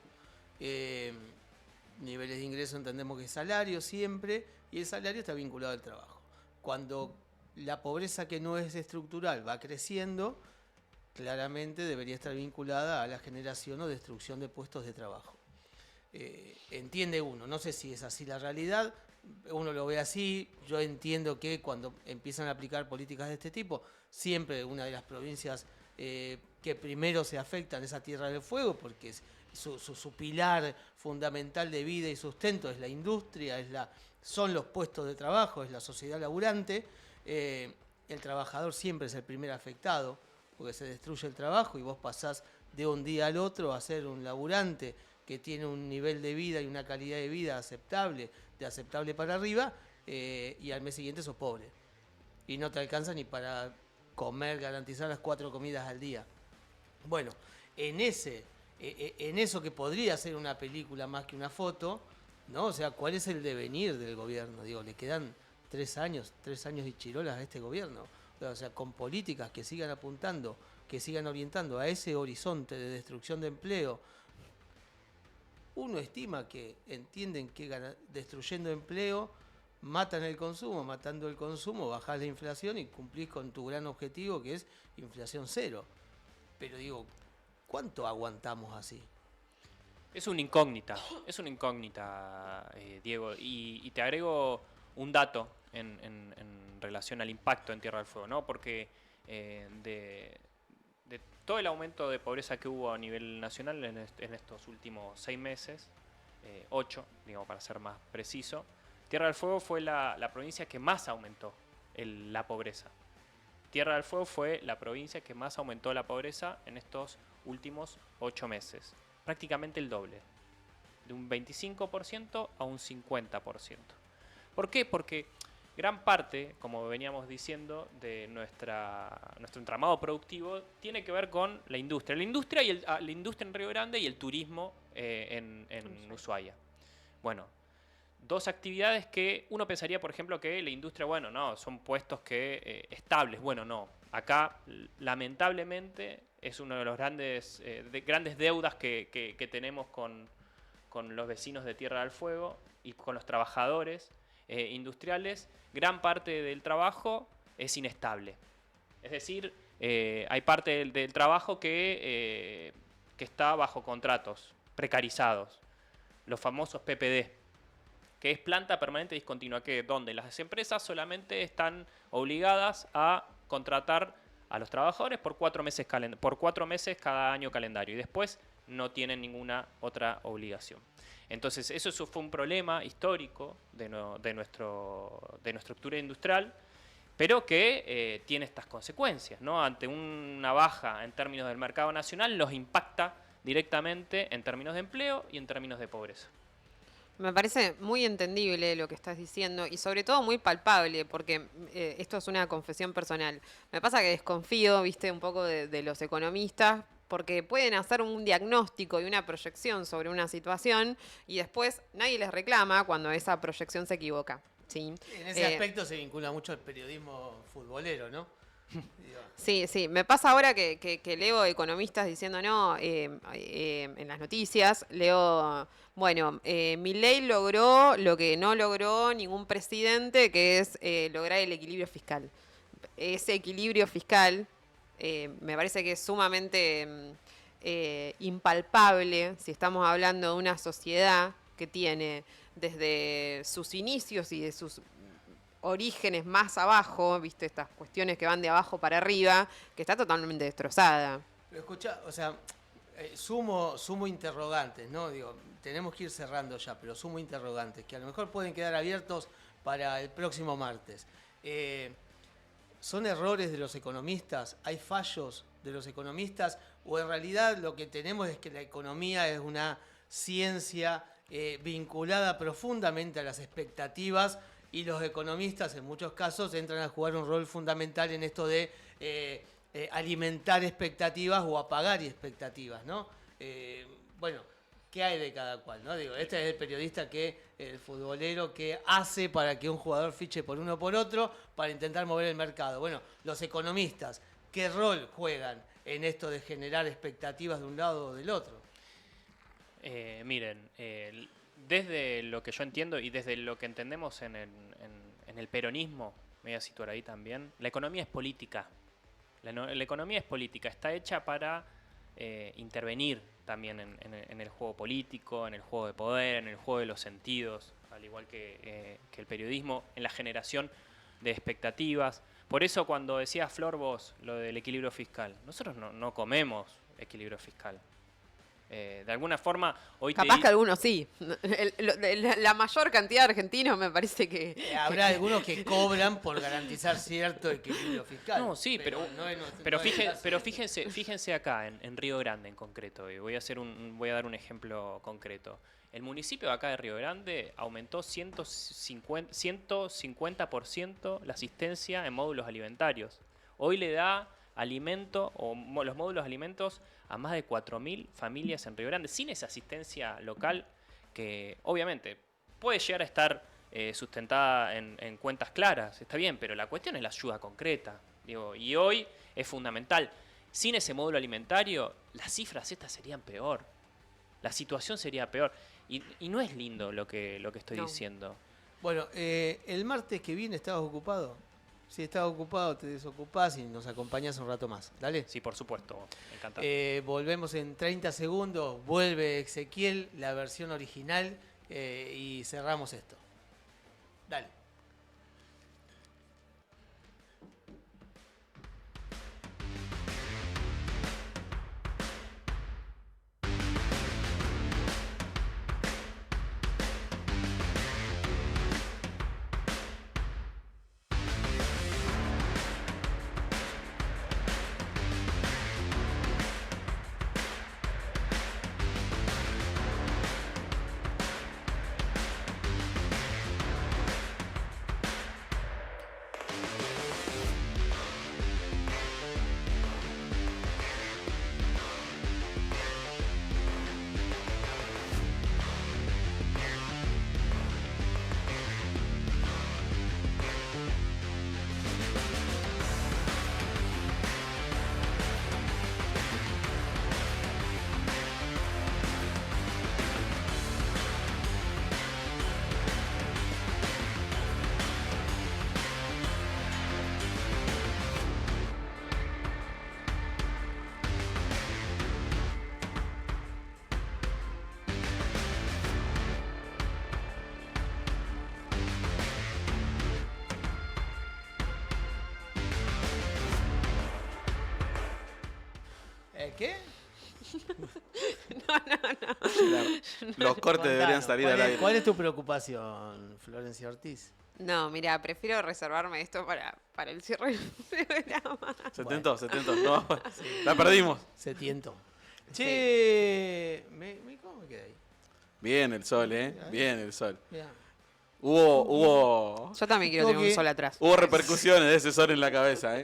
Niveles de ingreso entendemos que es salario siempre, y el salario está vinculado al trabajo. Cuando la pobreza que no es estructural va creciendo, claramente debería estar vinculada a la generación o destrucción de puestos de trabajo. Entiende uno, no sé si es así la realidad, uno lo ve así. Yo entiendo que cuando empiezan a aplicar políticas de este tipo, siempre una de las provincias que primero se afectan es a Tierra del Fuego, porque su pilar fundamental de vida y sustento es la industria, son los puestos de trabajo, es la sociedad laburante. El trabajador siempre es el primer afectado, porque se destruye el trabajo y vos pasás de un día al otro a ser un laburante que tiene un nivel de vida y una calidad de vida aceptable, de aceptable para arriba, y al mes siguiente sos pobre. Y no te alcanza ni para comer, garantizar las 4 comidas al día. Bueno, en eso que podría ser una película más que una foto, ¿no? O sea, ¿cuál es el devenir del gobierno? Digo, le quedan 3 años y chirolas a este gobierno. O sea, con políticas que sigan apuntando, que sigan orientando a ese horizonte de destrucción de empleo. Uno estima que entienden que destruyendo empleo matan el consumo, matando el consumo, bajás la inflación y cumplís con tu gran objetivo que es inflación cero. Pero digo, ¿cuánto aguantamos así? Es una incógnita, Diego. Y te agrego un dato en relación al impacto en Tierra del Fuego, ¿no? Porque de todo el aumento de pobreza que hubo a nivel nacional en estos últimos 6 meses, 8, digamos, para ser más preciso, Tierra del Fuego fue la provincia que más aumentó la pobreza. Tierra del Fuego fue la provincia que más aumentó la pobreza en estos últimos 8 meses. Prácticamente el doble. De un 25% a un 50%. ¿Por qué? Porque gran parte, como veníamos diciendo, de nuestro entramado productivo tiene que ver con la industria. La industria en Río Grande y el turismo en Ushuaia. Bueno, dos actividades que uno pensaría, por ejemplo, que la industria, bueno, no, son puestos que estables. Bueno, no. Acá, lamentablemente, es uno de los grandes deudas que tenemos con los vecinos de Tierra del Fuego y con los trabajadores industriales. Gran parte del trabajo es inestable. Es decir, hay parte del trabajo que está bajo contratos precarizados, los famosos PPD, que es planta permanente discontinua, donde las empresas solamente están obligadas a contratar a los trabajadores por 4 meses cada año calendario, y después no tienen ninguna otra obligación. Entonces, eso fue un problema histórico de nuestra estructura industrial, pero que tiene estas consecuencias, ¿no? Ante una baja en términos del mercado nacional, los impacta directamente en términos de empleo y en términos de pobreza. Me parece muy entendible lo que estás diciendo y sobre todo muy palpable, porque esto es una confesión personal. Me pasa que desconfío, viste, un poco de los economistas, porque pueden hacer un diagnóstico y una proyección sobre una situación y después nadie les reclama cuando esa proyección se equivoca. ¿Sí? En ese aspecto se vincula mucho al periodismo futbolero, ¿no? Sí, me pasa ahora que leo economistas diciendo, no, en las noticias, leo, bueno, Milei logró lo que no logró ningún presidente, que es lograr el equilibrio fiscal. Ese equilibrio fiscal me parece que es sumamente impalpable si estamos hablando de una sociedad que tiene desde sus inicios y de sus orígenes más abajo, viste, estas cuestiones que van de abajo para arriba, que está totalmente destrozada. Pero escucha, o sea, sumo interrogantes, ¿no? Digo, tenemos que ir cerrando ya, pero sumo interrogantes, que a lo mejor pueden quedar abiertos para el próximo martes. ¿Son errores de los economistas? ¿Hay fallos de los economistas? ¿O en realidad lo que tenemos es que la economía es una ciencia vinculada profundamente a las expectativas, y los economistas en muchos casos entran a jugar un rol fundamental en esto de alimentar expectativas o apagar expectativas, ¿no? Bueno, ¿qué hay de cada cual, no? Digo, este es el periodista el futbolero que hace para que un jugador fiche por uno o por otro para intentar mover el mercado. Bueno, los economistas, ¿qué rol juegan en esto de generar expectativas de un lado o del otro? Miren, desde lo que yo entiendo y desde lo que entendemos en el peronismo, me voy a situar ahí también, la economía es política. La economía es política, está hecha para intervenir también en el juego político, en el juego de poder, en el juego de los sentidos, al igual que el periodismo, en la generación de expectativas. Por eso cuando decía Flor vos lo del equilibrio fiscal, nosotros no comemos equilibrio fiscal. De alguna forma, hoy capaz que algunos sí. La mayor cantidad de argentinos me parece que... Habrá algunos que cobran por garantizar cierto equilibrio fiscal. No, sí, pero fíjense acá, en Río Grande en concreto. Y voy a dar un ejemplo concreto. El municipio de acá de Río Grande aumentó 150% la asistencia en módulos alimentarios. Hoy le da alimento o los módulos de alimentos a más de 4.000 familias en Río Grande, sin esa asistencia local que obviamente puede llegar a estar sustentada en cuentas claras, está bien, pero la cuestión es la ayuda concreta, digo, y hoy es fundamental. Sin ese módulo alimentario, las cifras estas serían peor, la situación sería peor, y no es lindo lo que estoy diciendo. Bueno, el martes que viene estabas ocupado. Si estabas ocupado, te desocupás y nos acompañás un rato más. Dale. Sí, por supuesto. Encantado. Volvemos en 30 segundos. Vuelve Ezequiel, la versión original, y cerramos esto. Dale. ¿Qué? Los cortes deberían salir al aire. ¿Cuál es tu preocupación, Florencia Ortiz? No, mira, prefiero reservarme esto para el cierre del programa. Se tentó. No, la perdimos. Se tientó. Che, ¿cómo me quedé ahí? Bien el sol, bien el sol. Mirá. Hubo Yo también quiero tener un sol atrás. Hubo repercusiones de ese sol en la cabeza,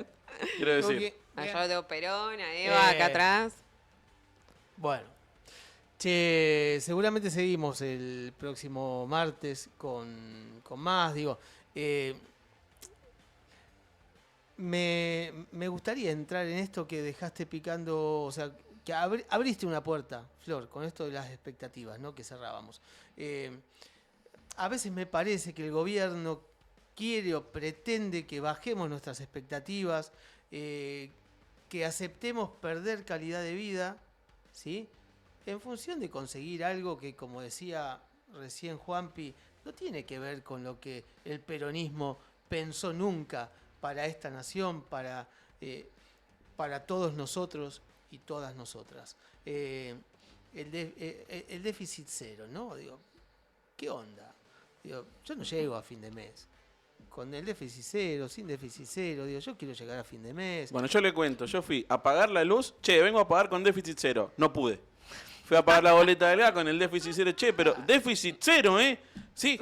quiero decir. Yo lo tengo Perón, a Eva acá atrás. Bueno. Che, seguramente seguimos el próximo martes con más. Digo, me gustaría entrar en esto que dejaste picando, o sea, que abriste una puerta, Flor, con esto de las expectativas, ¿no? Que cerrábamos. A veces me parece que el gobierno quiere o pretende que bajemos nuestras expectativas, que aceptemos perder calidad de vida, ¿sí? En función de conseguir algo que, como decía recién Juanpi, no tiene que ver con lo que el peronismo pensó nunca para esta nación, para todos nosotros y todas nosotras. El déficit cero, ¿no? Digo, ¿qué onda? Digo, yo no llego a fin de mes. Con el déficit cero, sin déficit cero, digo, yo quiero llegar a fin de mes. Bueno, yo le cuento, yo fui a pagar la luz, vengo a pagar con déficit cero, no pude. Fui a pagar la boleta del gas con el déficit cero, pero déficit cero, Sí,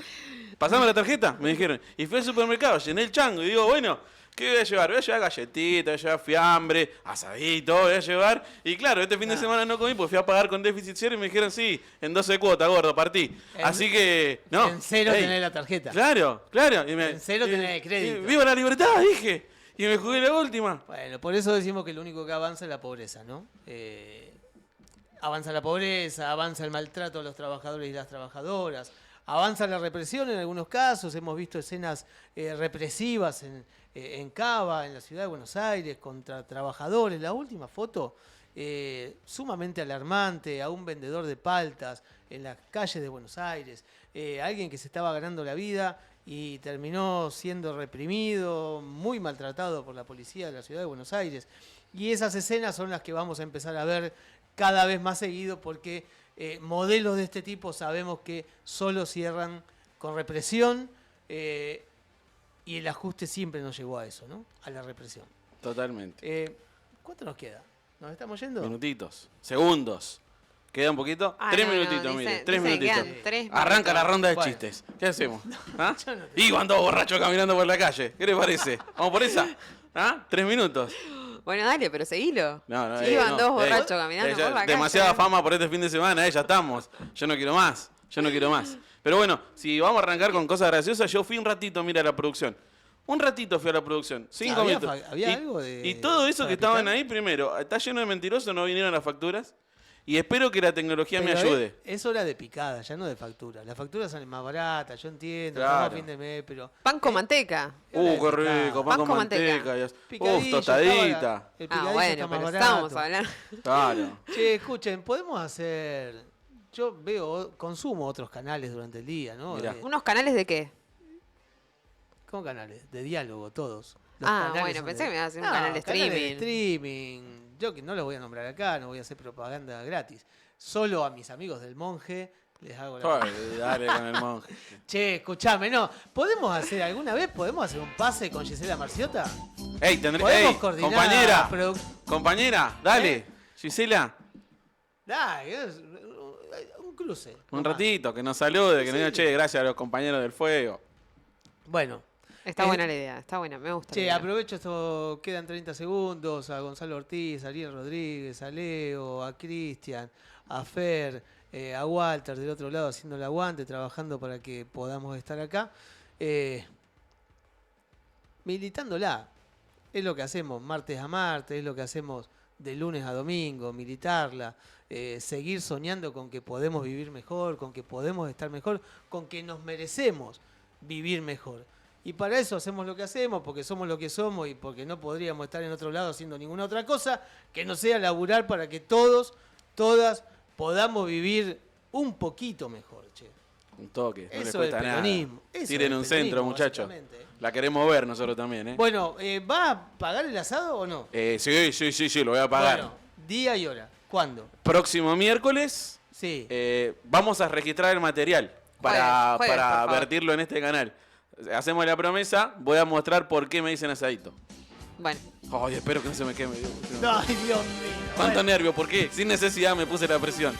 pasame la tarjeta, me dijeron. Y fui al supermercado, llené el chango y digo, bueno, ¿qué voy a llevar? Voy a llevar galletitas, voy a llevar fiambre, asadito, voy a llevar. Y claro, este fin de semana no comí porque fui a pagar con déficit cero y me dijeron, sí, en 12 cuotas, gordo, partí. Así que, no. En cero tenés la tarjeta. Claro. En cero tenés el crédito. ¡Viva la libertad! Dije. Y me jugué la última. Bueno, por eso decimos que lo único que avanza es la pobreza, ¿no? Avanza la pobreza, avanza el maltrato a los trabajadores y las trabajadoras, avanza la represión en algunos casos. Hemos visto escenas represivas en Cava, en la ciudad de Buenos Aires, contra trabajadores. La última foto, sumamente alarmante, a un vendedor de paltas en las calles de Buenos Aires, alguien que se estaba ganando la vida y terminó siendo reprimido, muy maltratado por la policía de la ciudad de Buenos Aires. Y esas escenas son las que vamos a empezar a ver cada vez más seguido, porque modelos de este tipo sabemos que solo cierran con represión, y el ajuste siempre nos llevó a eso, ¿no? A la represión. Totalmente. ¿Cuánto nos queda? ¿Nos estamos yendo? Minutitos, segundos. ¿Queda un poquito? 3 minutitos, mire, 3 minutitos. Arranca la ronda de chistes. ¿Qué hacemos? ¿Ah? Y van dos borrachos caminando por la calle. ¿Qué les parece? ¿Vamos por esa? 3 minutos. Bueno, dale, pero seguilo. No, sí, van dos borrachos caminando por la calle. Demasiada fama por este fin de semana, ya estamos. Yo no quiero más. Pero bueno, si vamos a arrancar con cosas graciosas, yo fui un ratito, mira, a la producción. Un ratito fui a la producción, 5 minutos. ¿Había algo de...? Y todo eso que estaban ahí, primero, está lleno de mentirosos, no vinieron las facturas. Y espero que la tecnología me Pero ayude. es hora de picada, ya no de factura. Las facturas salen más baratas, yo entiendo, Claro. estamos a fin de mes, pero... Pan con manteca. Qué rico, pan con manteca. Picadillo, Tostadita. El Ah, picadillo bueno, está más pero barato. estábamos hablando. Claro. Che, escuchen, podemos hacer... Yo consumo otros canales durante el día, ¿no? Mirá. ¿Unos canales de qué? ¿Cómo canales? De diálogo, todos. Los Ah, canales bueno, son pensé de- que me ibas a hacer un No, canal de canales streaming. streaming. Yo que no los voy a nombrar acá, no voy a hacer propaganda gratis. Solo a mis amigos del Monje les hago la... Ay, dale con el monje. Che, escuchame, no. ¿Podemos hacer alguna vez? ¿Podemos hacer un pase con Gisela Marciota? Ey, Podemos coordinar... compañera, produ- compañera, dale. Gisela, Dale, un cruce. un nomás. ratito, que nos salude, que nos diga, Sí. che, gracias a los compañeros del fuego. Bueno, Está buena la idea, está buena, me gusta. la che, idea. aprovecho esto, quedan 30 segundos, a Gonzalo Ortiz, a Ariel Rodríguez, a Leo, a Cristian, a Fer, a Walter del otro lado haciendo el aguante, trabajando para que podamos estar acá. Militándola. Es lo que hacemos martes a martes, es lo que hacemos de lunes a domingo, militarla, seguir soñando con que podemos vivir mejor, con que podemos estar mejor, con que nos merecemos vivir mejor. Y para eso hacemos lo que hacemos, porque somos lo que somos y porque no podríamos estar en otro lado haciendo ninguna otra cosa que no sea laburar para que todos, todas podamos vivir un poquito mejor, che. Un toque, no les Eso es cuesta nada. peronismo. Eso Tiren es un peronismo, centro, muchachos. básicamente. La queremos ver nosotros también, ¿eh? Bueno, ¿va a pagar el asado o no? Sí, lo voy a pagar. Bueno, día y hora. ¿Cuándo? Próximo miércoles Sí. vamos a registrar el material para Jueves, por favor. vertirlo en este canal. Hacemos la promesa, voy a mostrar por qué me dicen asadito. Bueno, Ay, espero que no se me queme. Ay, Dios mío. Cuánto Bueno. nervio, ¿por qué? Sin necesidad me puse la presión.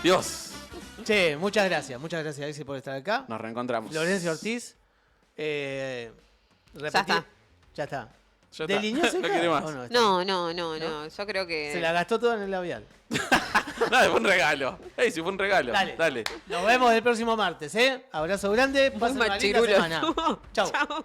Dios, Che, muchas gracias, Alexis, por estar acá. nos reencontramos. Florencia Ortiz. ya está. Ya está. Ya está. ¿Delineó No seca quiere más. o no? No, yo creo que... Se la gastó toda en el labial. Nada, fue un regalo. Ey, si fue un regalo. Dale. Dale. Nos vemos el próximo martes, ¿eh? Abrazo grande. Pasen una linda machirulo. semana. Chau. Chao.